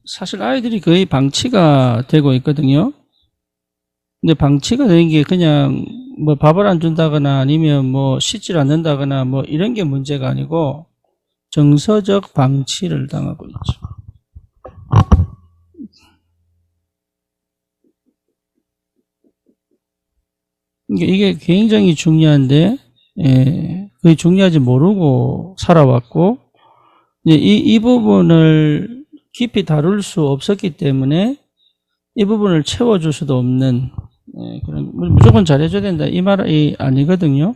사실 아이들이 거의 방치가 되고 있거든요. 근데 방치가 되는 게 그냥 뭐 밥을 안 준다거나 아니면 뭐 씻질 않는다거나 뭐 이런 게 문제가 아니고 정서적 방치를 당하고 있죠. 이게 굉장히 중요한데, 거의 중요하지 모르고 살아왔고, 이 부분을 깊이 다룰 수 없었기 때문에 이 부분을 채워줄 수도 없는, 그런, 무조건 잘해줘야 된다. 이 말이 아니거든요.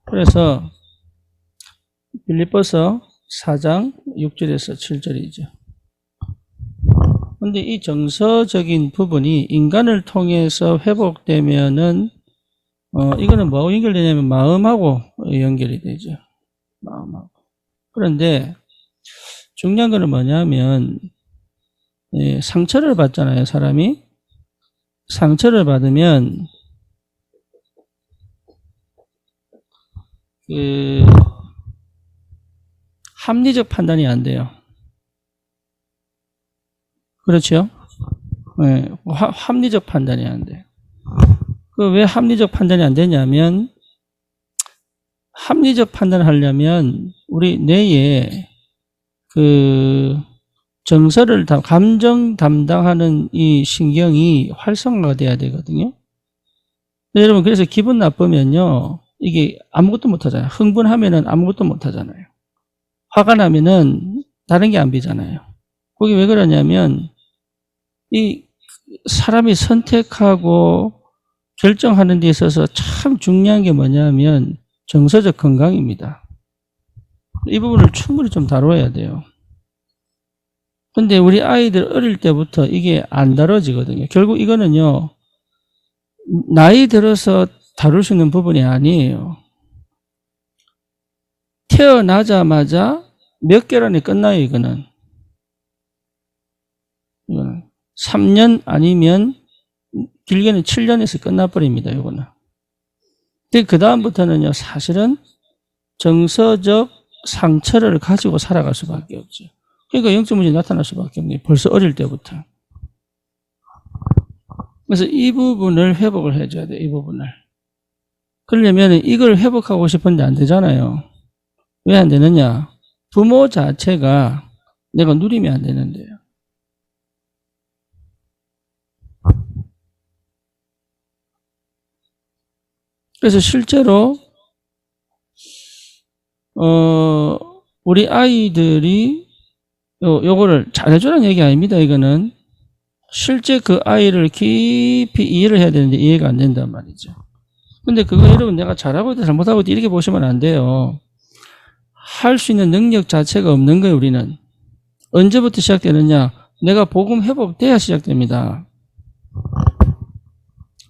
그래서, 빌립보서 4장 6절에서 7절이죠. 근데 이 정서적인 부분이 인간을 통해서 회복되면은, 이거는 뭐하고 연결되냐면 마음하고 연결이 되죠. 마음하고. 그런데 중요한 거는 뭐냐면, 상처를 받잖아요, 사람이. 상처를 받으면, 합리적 판단이 안 돼요. 그렇죠? 네, 합리적 판단이 안 돼요. 왜 합리적 판단이 안 되냐면, 합리적 판단을 하려면 우리 뇌에 정서를 감정 담당하는 이 신경이 활성화가 돼야 되거든요. 여러분, 그래서 기분 나쁘면요, 이게 아무것도 못 하잖아요. 흥분하면은 아무것도 못 하잖아요. 화가 나면은 다른 게 안 비잖아요. 그게 왜 그러냐면, 이 사람이 선택하고 결정하는 데 있어서 참 중요한 게 뭐냐면 정서적 건강입니다. 이 부분을 충분히 좀 다뤄야 돼요. 근데 우리 아이들 어릴 때부터 이게 안 다뤄지거든요. 결국 이거는요, 나이 들어서 다룰 수 있는 부분이 아니에요. 태어나자마자 몇 개월 안에 끝나요, 이거는. 3년 아니면 길게는 7년에서 끝나버립니다, 이거는. 근데 그다음부터는요, 사실은 정서적 상처를 가지고 살아갈 수밖에 없죠. 그러니까 영적 문제가 나타날 수밖에 없네요. 벌써 어릴 때부터. 그래서 이 부분을 회복을 해줘야 돼요, 이 부분을. 그러려면 이걸 회복하고 싶은데 안 되잖아요. 왜 안 되느냐? 부모 자체가 내가 누리면 안 되는데요. 그래서 실제로 우리 아이들이 요거를 잘해주라는 얘기 아닙니다. 이거는 실제 그 아이를 깊이 이해를 해야 되는데 이해가 안 된단 말이죠. 근데 그거 여러분 내가 잘하고 있다 잘못하고 있다 이렇게 보시면 안 돼요. 할 수 있는 능력 자체가 없는 거예요. 우리는 언제부터 시작되느냐? 내가 복음 회복돼야 시작됩니다.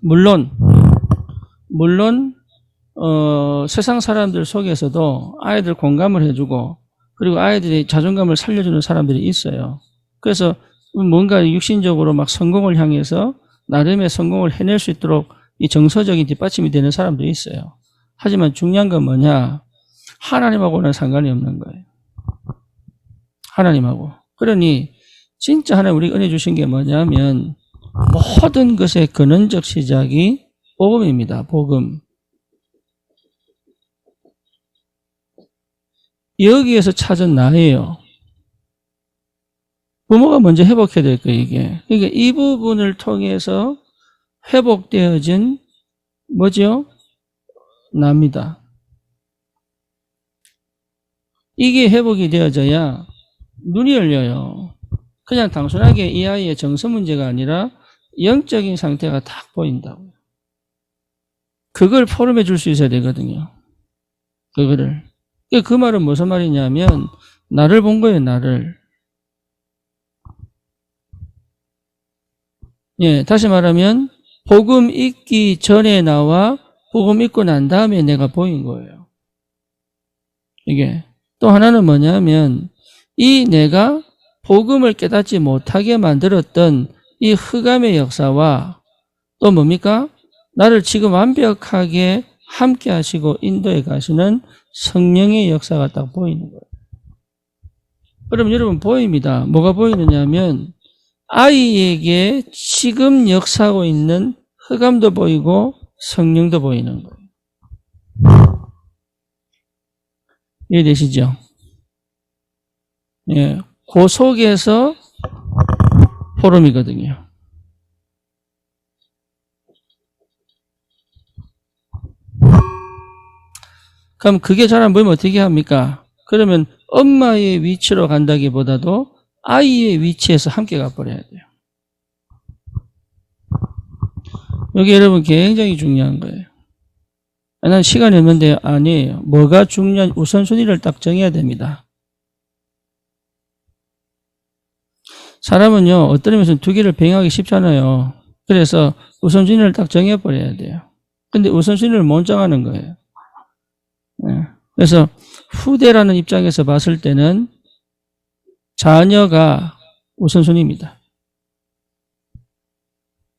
물론 세상 사람들 속에서도 아이들 공감을 해주고 그리고 아이들이 자존감을 살려주는 사람들이 있어요. 그래서 뭔가 육신적으로 막 성공을 향해서 나름의 성공을 해낼 수 있도록 이 정서적인 뒷받침이 되는 사람도 있어요. 하지만 중요한 건 뭐냐? 하나님하고는 상관이 없는 거예요. 하나님하고. 그러니 진짜 하나님 우리가 은혜 주신 게 뭐냐면 모든 것의 근원적 시작이 복음입니다. 복음. 여기에서 찾은 나예요. 부모가 먼저 회복해야 될 거예요, 이게. 그러니까 이 부분을 통해서 회복되어진 뭐죠? 나입니다. 이게 회복이 되어져야 눈이 열려요. 그냥 단순하게 이 아이의 정서 문제가 아니라 영적인 상태가 딱 보인다고요. 그걸 포럼해 줄 수 있어야 되거든요. 그거를. 그 말은 무슨 말이냐면 나를 본 거예요, 나를. 예, 다시 말하면 복음 읽기 전에 나와 복음 읽고 난 다음에 내가 보인 거예요. 이게. 또 하나는 뭐냐면 이 내가 복음을 깨닫지 못하게 만들었던 이 흑암의 역사와 또 뭡니까? 나를 지금 완벽하게 함께 하시고 인도해 가시는 성령의 역사가 딱 보이는 거예요. 그럼 여러분 보입니다. 뭐가 보이느냐 하면 아이에게 지금 역사하고 있는 흑암도 보이고 성령도 보이는 거예요. 이해되시죠? 예, 그 속에서 포럼이거든요. 그럼 그게 잘 안 보이면 어떻게 합니까? 그러면 엄마의 위치로 간다기보다도 아이의 위치에서 함께 가버려야 돼요. 여기 여러분 굉장히 중요한 거예요. 난 시간이 없는데 아니에요. 뭐가 중요한 우선순위를 딱 정해야 됩니다. 사람은요 어떤 의미에서는 두 개를 병행하기 쉽잖아요. 그래서 우선순위를 딱 정해버려야 돼요. 근데 우선순위를 못 정하는 거예요. 네. 그래서 후대라는 입장에서 봤을 때는 자녀가 우선순위입니다.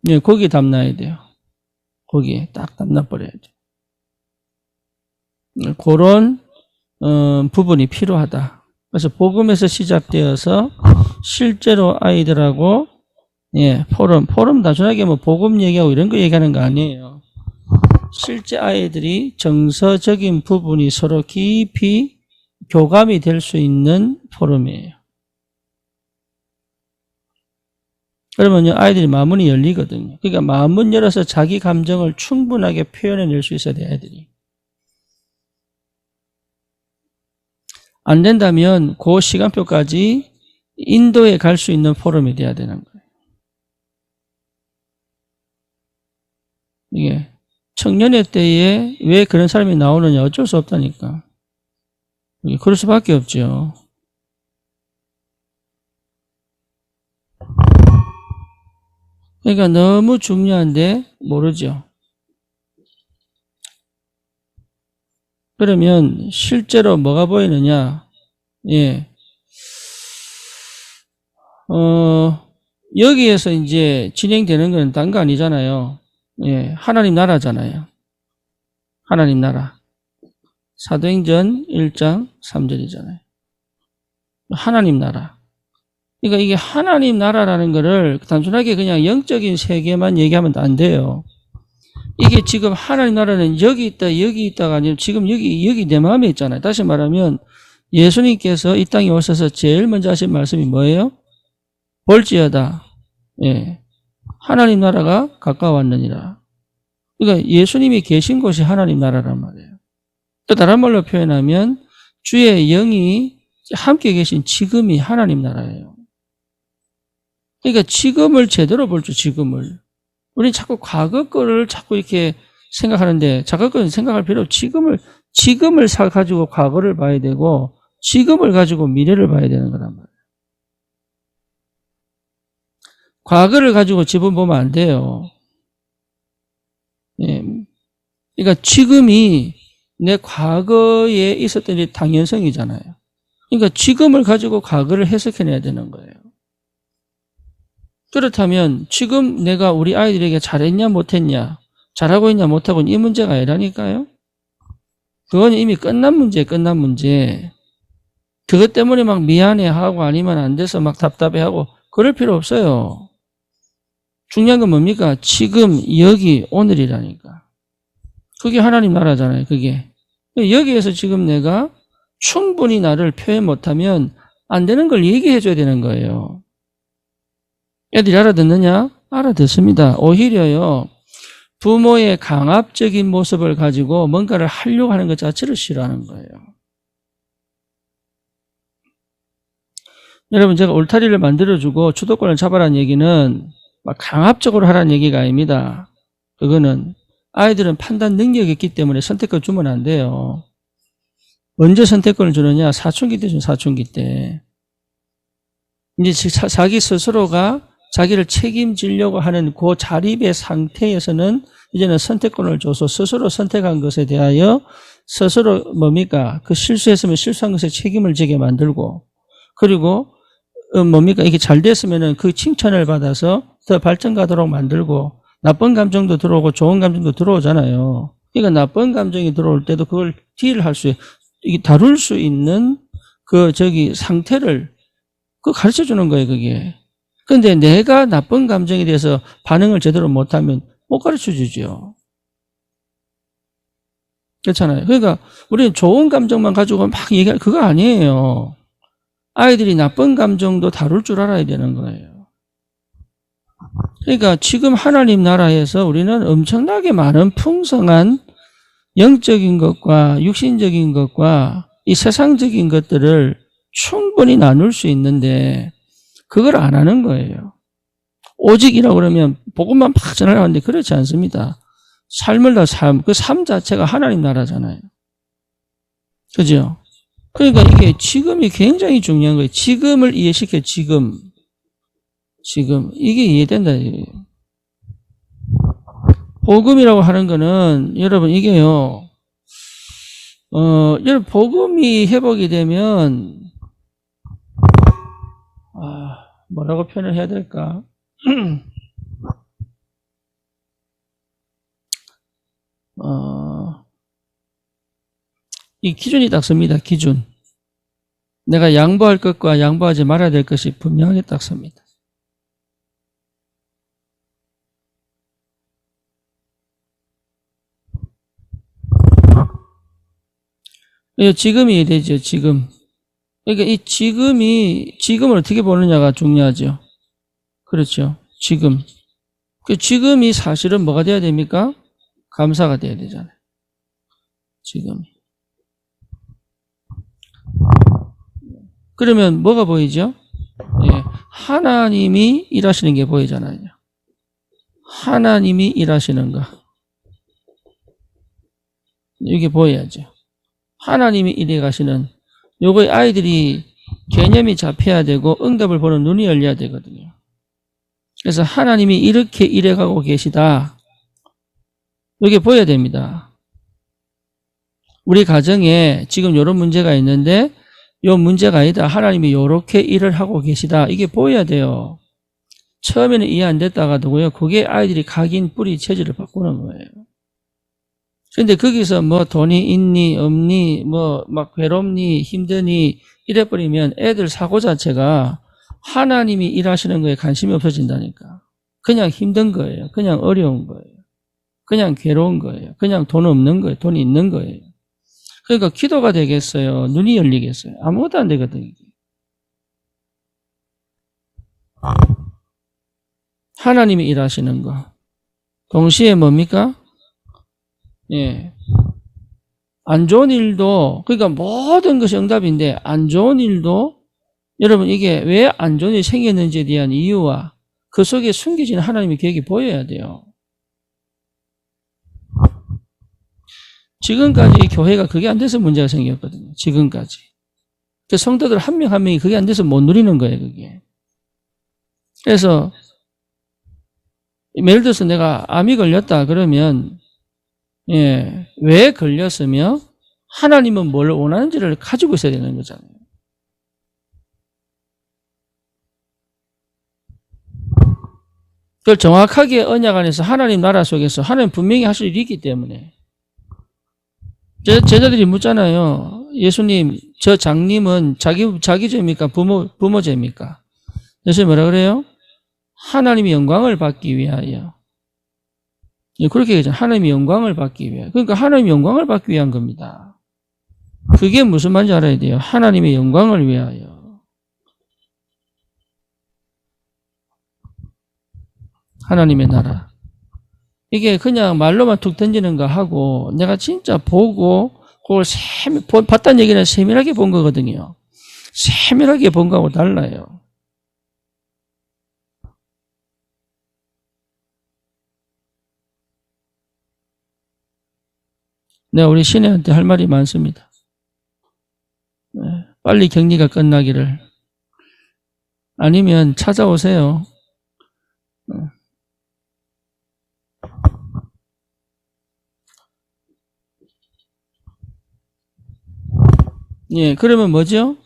네, 거기에 담놔야 돼요. 거기에 딱 담놔버려야 돼요. 그런 부분이 필요하다. 그래서 복음에서 시작되어서 실제로 아이들하고 포럼 단순하게 뭐 복음 얘기하고 이런 거 얘기하는 거 아니에요. 실제 아이들이 정서적인 부분이 서로 깊이 교감이 될 수 있는 포럼이에요. 그러면요 아이들이 마음문이 열리거든요. 그러니까 마음문 열어서 자기 감정을 충분하게 표현해낼 수 있어야 돼요. 아이들이. 안 된다면 그 시간표까지 인도에 갈 수 있는 포럼이 돼야 되는 거예요. 이게 청년의 때에 왜 그런 사람이 나오느냐 어쩔 수 없다니까. 그럴 수밖에 없죠. 그러니까 너무 중요한데 모르죠. 그러면 실제로 뭐가 보이느냐? 예. 여기에서 이제 진행되는 건 딴 거 아니잖아요. 예. 하나님 나라잖아요. 하나님 나라. 사도행전 1장 3절이잖아요. 하나님 나라. 그러니까 이게 하나님 나라라는 거를 단순하게 그냥 영적인 세계만 얘기하면 안 돼요. 이게 지금 하나님 나라는 여기 있다 여기 있다가 아니라 지금 여기 내 마음에 있잖아요. 다시 말하면 예수님께서 이 땅에 오셔서 제일 먼저 하신 말씀이 뭐예요? 볼지어다 하나님 나라가 가까웠느니라. 그러니까 예수님이 계신 곳이 하나님 나라란 말이에요. 또 다른 말로 표현하면 주의 영이 함께 계신 지금이 하나님 나라예요. 그러니까 지금을 제대로 볼 줄 지금을. 우리는 자꾸 과거 거를 자꾸 이렇게 생각하는데 과거 거는 생각할 필요 없이 지금을 가지고 과거를 봐야 되고 지금을 가지고 미래를 봐야 되는 거란 말이에요. 과거를 가지고 지금 보면 안 돼요. 예. 그러니까 지금이 내 과거에 있었던 이 당연성이잖아요. 그러니까 지금을 가지고 과거를 해석해내야 되는 거예요. 그렇다면 지금 내가 우리 아이들에게 잘했냐 못했냐 잘하고 있냐 못하고 있냐 이 문제가 아니라니까요. 그건 이미 끝난 문제. 그것 때문에 막 미안해하고 아니면 안 돼서 막 답답해하고 그럴 필요 없어요. 중요한 건 뭡니까? 지금 여기 오늘이라니까. 그게 하나님 나라잖아요. 그게. 여기에서 지금 내가 충분히 나를 표현 못하면 안 되는 걸 얘기해 줘야 되는 거예요. 애들이 알아듣느냐? 알아듣습니다. 오히려요. 부모의 강압적인 모습을 가지고 뭔가를 하려고 하는 것 자체를 싫어하는 거예요. 여러분 제가 울타리를 만들어주고 주도권을 잡아라는 얘기는 막 강압적으로 하라는 얘기가 아닙니다. 그거는 아이들은 판단 능력이 있기 때문에 선택권을 주면 안 돼요. 언제 선택권을 주느냐? 사춘기 때 주는 사춘기 때. 이제 자기 스스로가 자기를 책임지려고 하는 그 자립의 상태에서는 이제는 선택권을 줘서 스스로 선택한 것에 대하여 스스로 뭡니까? 그 실수했으면 실수한 것에 책임을 지게 만들고 그리고 뭡니까? 이게 잘 됐으면은 그 칭찬을 받아서 더 발전 가도록 만들고 나쁜 감정도 들어오고 좋은 감정도 들어오잖아요. 그러니까 나쁜 감정이 들어올 때도 그걸 딜할 수, 이게 다룰 수 있는 상태를 그거 가르쳐 주는 거예요, 그게. 근데 내가 나쁜 감정에 대해서 반응을 제대로 못하면 못 가르쳐 주죠. 그렇잖아요. 그러니까 우리는 좋은 감정만 가지고 막 얘기할 그거 아니에요. 아이들이 나쁜 감정도 다룰 줄 알아야 되는 거예요. 그러니까 지금 하나님 나라에서 우리는 엄청나게 많은 풍성한 영적인 것과 육신적인 것과 이 세상적인 것들을 충분히 나눌 수 있는데 그걸 안 하는 거예요. 오직이라고 그러면 복음만 팍 전하려는데 그렇지 않습니다. 삶을 다 삶, 그 삶 자체가 하나님 나라잖아요. 그죠? 그러니까 이게 지금이 굉장히 중요한 거예요. 지금을 이해시켜, 지금. 이게 이해된다. 복음이라고 하는 거는, 여러분, 이게요, 여러분, 복음이 회복이 되면, 뭐라고 표현을 해야 될까? 이 기준이 딱 섭니다. 기준. 내가 양보할 것과 양보하지 말아야 될 것이 분명하게 딱 섭니다. 지금이 되죠. 지금. 그러니까 이 지금을 어떻게 보느냐가 중요하죠. 그렇죠. 지금. 그 지금이 사실은 뭐가 돼야 됩니까? 감사가 돼야 되잖아요. 지금. 그러면 뭐가 보이죠? 예, 하나님이 일하시는 게 보이잖아요. 하나님이 일하시는 거. 이게 보여야죠. 하나님이 일해 가시는 요거 아이들이 개념이 잡혀야 되고 응답을 보는 눈이 열려야 되거든요. 그래서 하나님이 이렇게 일해가고 계시다. 이게 보여야 됩니다. 우리 가정에 지금 이런 문제가 있는데 요 문제가 아니다. 하나님이 이렇게 일을 하고 계시다. 이게 보여야 돼요. 처음에는 이해 안 됐다가도요. 그게 아이들이 각인 뿌리 체질을 바꾸는 거예요. 그런데 거기서 뭐 돈이 있니 없니 뭐 막 괴롭니 힘드니 이래버리면 애들 사고 자체가 하나님이 일하시는 거에 관심이 없어진다니까. 그냥 힘든 거예요. 그냥 어려운 거예요. 그냥 괴로운 거예요. 그냥 돈 없는 거예요. 돈이 있는 거예요. 그러니까 기도가 되겠어요? 눈이 열리겠어요? 아무것도 안 되거든요. 하나님이 일하시는 거. 동시에 뭡니까? 예. 안 좋은 일도, 그러니까 모든 것이 응답인데, 안 좋은 일도, 여러분, 이게 왜 안 좋은 일이 생겼는지에 대한 이유와 그 속에 숨겨진 하나님의 계획이 보여야 돼요. 지금까지 교회가 그게 안 돼서 문제가 생겼거든요. 지금까지. 그 성도들 한 명 한 명이 그게 안 돼서 못 누리는 거예요, 그게. 그래서, 예를 들어서 내가 암이 걸렸다 그러면, 예, 왜 걸렸으며, 하나님은 뭘 원하는지를 가지고 있어야 되는 거잖아요. 그걸 정확하게 언약 안에서 하나님 나라 속에서 하나님 분명히 하실 일이 있기 때문에. 제자들이 묻잖아요. 예수님, 저 장님은 자기 죄입니까? 부모 죄입니까? 예수님 뭐라 그래요? 하나님의 영광을 받기 위하여. 그렇게 얘기하잖아요. 하나님의 영광을 받기 위하여. 그러니까 하나님의 영광을 받기 위한 겁니다. 그게 무슨 말인지 알아야 돼요. 하나님의 영광을 위하여. 하나님의 나라. 이게 그냥 말로만 툭 던지는 거 하고 내가 진짜 보고 그걸 봤다는 얘기는 세밀하게 본 거거든요. 세밀하게 본 거하고 달라요. 내가 우리 신혜한테 할 말이 많습니다. 빨리 격리가 끝나기를. 아니면 찾아오세요. 예, 그러면 뭐죠?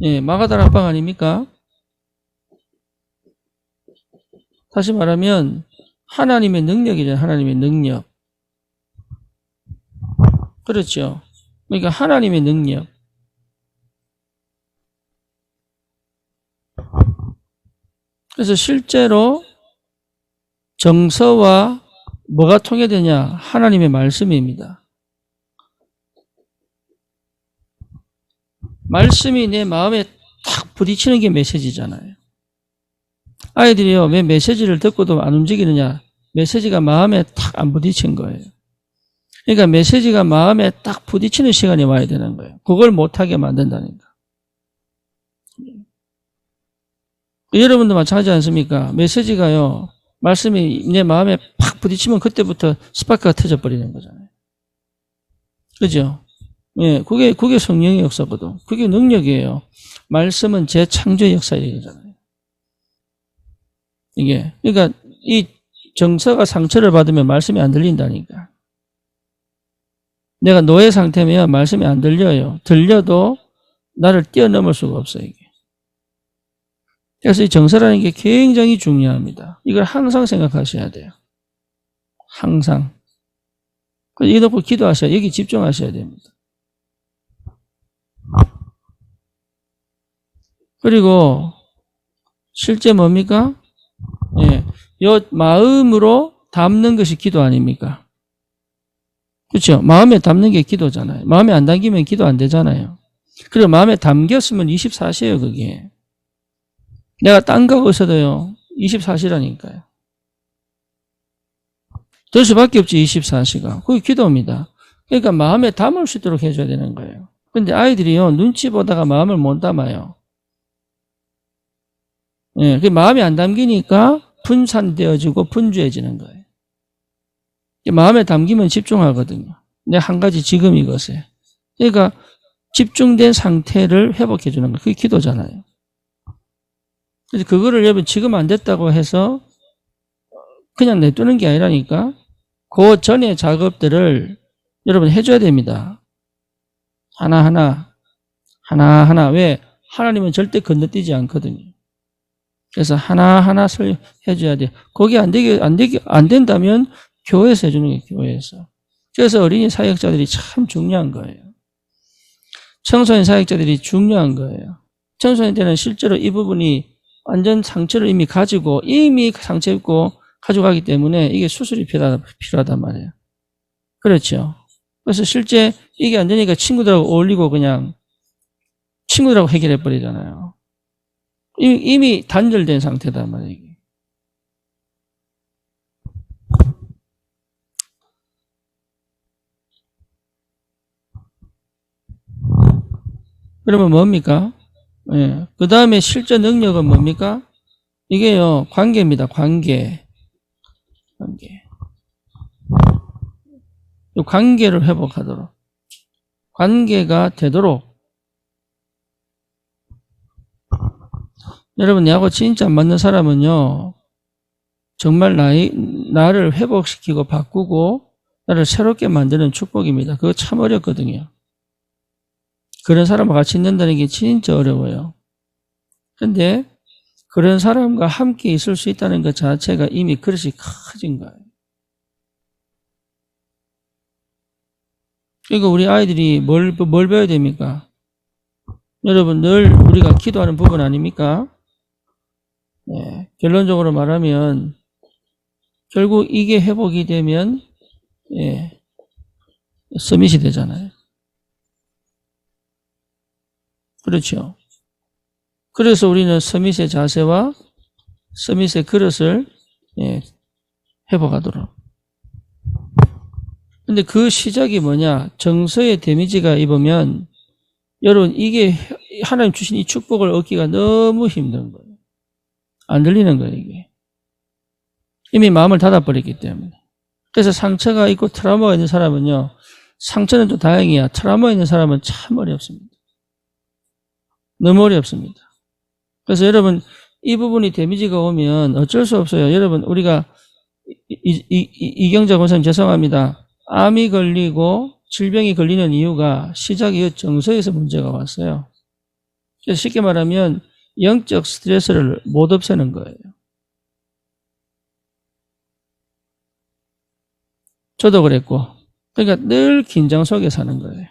예, 마가다락 합방 아닙니까? 다시 말하면 하나님의 능력이잖아요. 하나님의 능력. 그렇죠. 그러니까 하나님의 능력. 그래서 실제로 정서와 뭐가 통해되냐? 하나님의 말씀입니다. 말씀이 내 마음에 탁 부딪히는 게 메시지잖아요. 아이들이요, 왜 메시지를 듣고도 안 움직이느냐? 메시지가 마음에 탁 안 부딪힌 거예요. 그러니까 메시지가 마음에 딱 부딪히는 시간이 와야 되는 거예요. 그걸 못하게 만든다니까. 여러분도 마찬가지지 않습니까? 메시지가요, 말씀이 내 마음에 팍 부딪히면 그때부터 스파크가 터져버리는 거잖아요. 그죠? 예, 그게 성령의 역사거든. 그게 능력이에요. 말씀은 재창조의 역사이잖아요. 이게. 그러니까 이 정서가 상처를 받으면 말씀이 안 들린다니까. 내가 노예 상태면 말씀이 안 들려요. 들려도 나를 뛰어넘을 수가 없어요, 이게. 그래서 이 정서라는 게 굉장히 중요합니다. 이걸 항상 생각하셔야 돼요. 항상. 이거 놓고 기도하셔야, 여기 집중하셔야 됩니다. 그리고 실제 뭡니까? 예, 요 마음으로 담는 것이 기도 아닙니까? 그렇죠? 마음에 담는 게 기도잖아요. 마음에 안 담기면 기도 안 되잖아요. 그리고 마음에 담겼으면 24시예요, 그게. 내가 딴 거 없어도요, 24시라니까요. 될 수밖에 없지, 24시가. 그게 기도입니다. 그러니까 마음에 담을 수 있도록 해줘야 되는 거예요. 근데 아이들이요, 눈치 보다가 마음을 못 담아요. 예, 그 마음이 안 담기니까 분산되어지고 분주해지는 거예요. 마음에 담기면 집중하거든요. 내 한 가지 지금 이것에. 그러니까 집중된 상태를 회복해 주는 거예요. 그게 기도잖아요. 그래서 그거를 여러분 지금 안 됐다고 해서 그냥 냅두는 게 아니라니까. 그 전에 작업들을 여러분 해줘야 됩니다. 하나하나. 왜? 하나님은 절대 건너뛰지 않거든요. 그래서 하나하나 해줘야 돼요. 거기 안 된다면 교회에서 해주는 거예요, 교회에서. 그래서 어린이 사역자들이 참 중요한 거예요. 청소년 사역자들이 중요한 거예요. 청소년 때는 실제로 이 부분이 완전 상처를 이미 가지고, 이미 상처 입고 가져가기 때문에 이게 수술이 필요하단 말이에요. 그렇죠. 그래서 실제 이게 안 되니까 친구들하고 어울리고 그냥 친구들하고 해결해 버리잖아요. 이미 단절된 상태단 말이에요. 이게. 그러면 뭡니까? 예. 그 다음에 실제 능력은 뭡니까? 이게요, 관계입니다. 관계. 이 관계를 회복하도록. 관계가 되도록. 여러분, 나하고 진짜 안 맞는 사람은요, 정말 나를 회복시키고 바꾸고, 나를 새롭게 만드는 축복입니다. 그거 참 어렵거든요. 그런 사람과 같이 있는다는 게 진짜 어려워요. 근데 그런 사람과 함께 있을 수 있다는 것 자체가 이미 그릇이 커진 거예요. 그러니까 우리 아이들이 뭘 배워야 됩니까? 여러분, 늘 우리가 기도하는 부분 아닙니까? 네, 결론적으로 말하면 결국 이게 회복이 되면 서밋이 되잖아요. 그렇죠. 그래서 우리는 서밋의 자세와 서밋의 그릇을 회복하도록. 근데 그 시작이 뭐냐? 정서의 데미지가 입으면 여러분 이게 하나님 주신 이 축복을 얻기가 너무 힘든 거예요. 안 들리는 거예요, 이게. 이미 마음을 닫아버렸기 때문에. 그래서 상처가 있고 트라우마가 있는 사람은요, 상처는 또 다행이야. 트라우마 있는 사람은 참 어렵습니다. 너무 어렵습니다. 그래서 여러분, 이 부분이 데미지가 오면 어쩔 수 없어요. 여러분, 우리가, 이경자 권사님 죄송합니다. 암이 걸리고 질병이 걸리는 이유가 시작이 정서에서 문제가 왔어요. 그래서 쉽게 말하면 영적 스트레스를 못 없애는 거예요. 저도 그랬고. 그러니까 늘 긴장 속에 사는 거예요.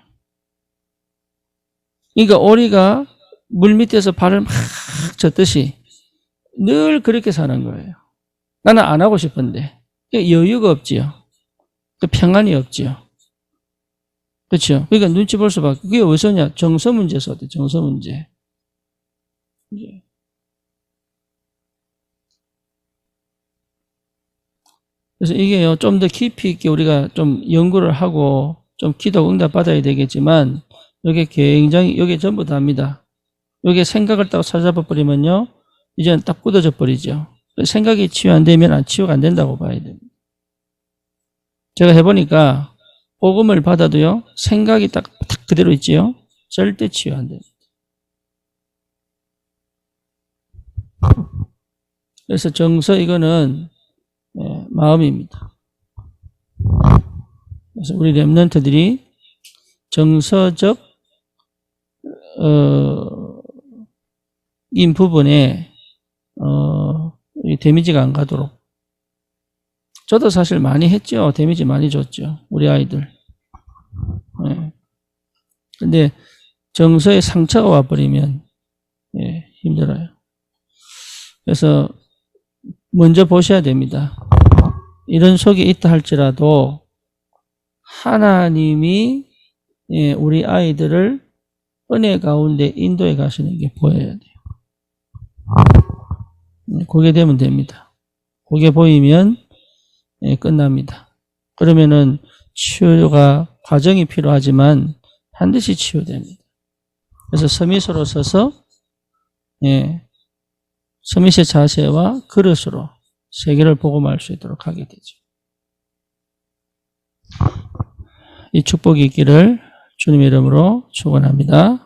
그러니까 오리가 물 밑에서 발을 막 젓듯이 늘 그렇게 사는 거예요. 나는 안 하고 싶은데. 여유가 없지요. 평안이 없지요. 그렇죠? 그러니까 눈치 볼 수밖에. 그게 어디서냐? 정서 문제에서 어때? 정서 문제. 그래서 이게요, 좀 더 깊이 있게 우리가 좀 연구를 하고 좀 기도 응답 받아야 되겠지만, 이게 굉장히, 이게 전부 다입니다. 이게 생각을 딱 찾아봐 버리면요, 이제는 딱 굳어져 버리죠. 생각이 치유 안 되면 치유가 안 된다고 봐야 됩니다. 제가 해보니까, 복음을 받아도요, 생각이 딱 그대로 있지요? 절대 치유 안 됩니다. 그래서 정서, 이거는, 마음입니다. 그래서 우리 렘넌트들이 정서적, 인 부분에, 데미지가 안 가도록. 저도 사실 많이 했죠. 데미지 많이 줬죠. 우리 아이들. 네. 근데 정서에 상처가 와버리면, 힘들어요. 그래서 먼저 보셔야 됩니다. 이런 속에 있다 할지라도 하나님이 우리 아이들을 은혜 가운데 인도해 가시는 게 보여야 돼요. 그게 되면 됩니다. 그게 보이면 끝납니다. 그러면은 치유가 과정이 필요하지만 반드시 치유됩니다. 그래서 서밋으로 서서 서밋의 자세와 그릇으로 세계를 복음할 수 있도록 하게 되죠. 이 축복이 있기를 주님의 이름으로 축원합니다.